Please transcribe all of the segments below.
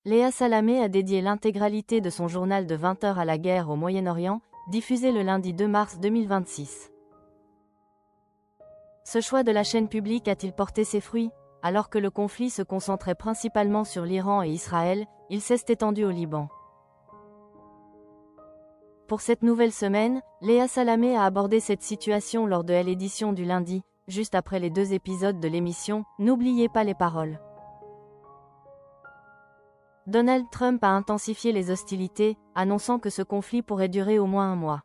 Léa Salamé a dédié l'intégralité de son journal de 20 heures à la guerre au Moyen-Orient, diffusé le lundi 2 mars 2026. Ce choix de la chaîne publique a-t-il porté ses fruits? Alors que le conflit se concentrait principalement sur l'Iran et Israël, il s'est étendu au Liban. Pour cette nouvelle semaine, Léa Salamé a abordé cette situation lors de l'édition du lundi, juste après les 2 épisodes de l'émission « N'oubliez pas les paroles ». Donald Trump a intensifié les hostilités, annonçant que ce conflit pourrait durer au moins 1 mois.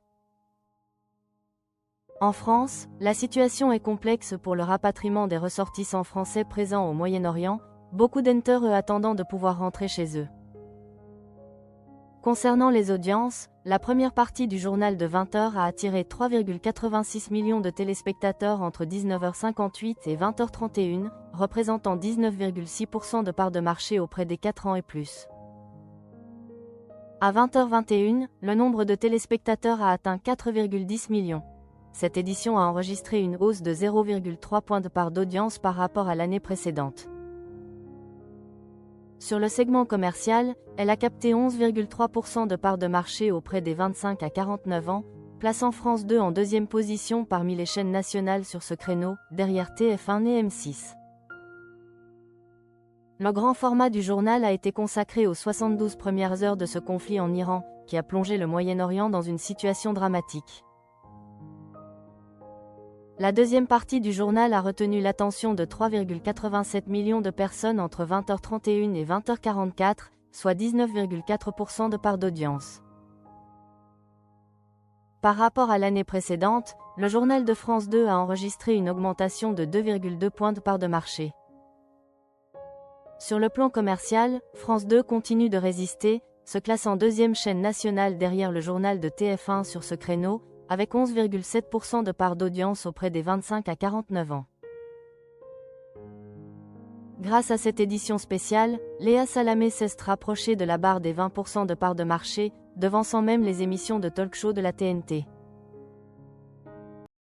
En France, la situation est complexe pour le rapatriement des ressortissants français présents au Moyen-Orient, beaucoup d'entre eux attendant de pouvoir rentrer chez eux. Concernant les audiences, la première partie du journal de 20 heures a attiré 3,86 millions de téléspectateurs entre 19h58 et 20h31, représentant 19,6% de part de marché auprès des 4 ans et plus. À 20h21, le nombre de téléspectateurs a atteint 4,10 millions. Cette édition a enregistré une hausse de 0,3 points de part d'audience par rapport à l'année précédente. Sur le segment commercial, elle a capté 11,3% de part de marché auprès des 25 à 49 ans, plaçant France 2 en 2e position parmi les chaînes nationales sur ce créneau, derrière TF1 et M6. Le grand format du journal a été consacré aux 72 premières heures de ce conflit en Iran, qui a plongé le Moyen-Orient dans une situation dramatique. La deuxième partie du journal a retenu l'attention de 3,87 millions de personnes entre 20h31 et 20h44, soit 19,4% de part d'audience. Par rapport à l'année précédente, le journal de France 2 a enregistré une augmentation de 2,2 points de part de marché. Sur le plan commercial, France 2 continue de résister, se classant 2e chaîne nationale derrière le journal de TF1 sur ce créneau, avec 11,7% de part d'audience auprès des 25 à 49 ans. Grâce à cette édition spéciale, Léa Salamé s'est rapprochée de la barre des 20% de part de marché, devançant même les émissions de talk-show de la TNT.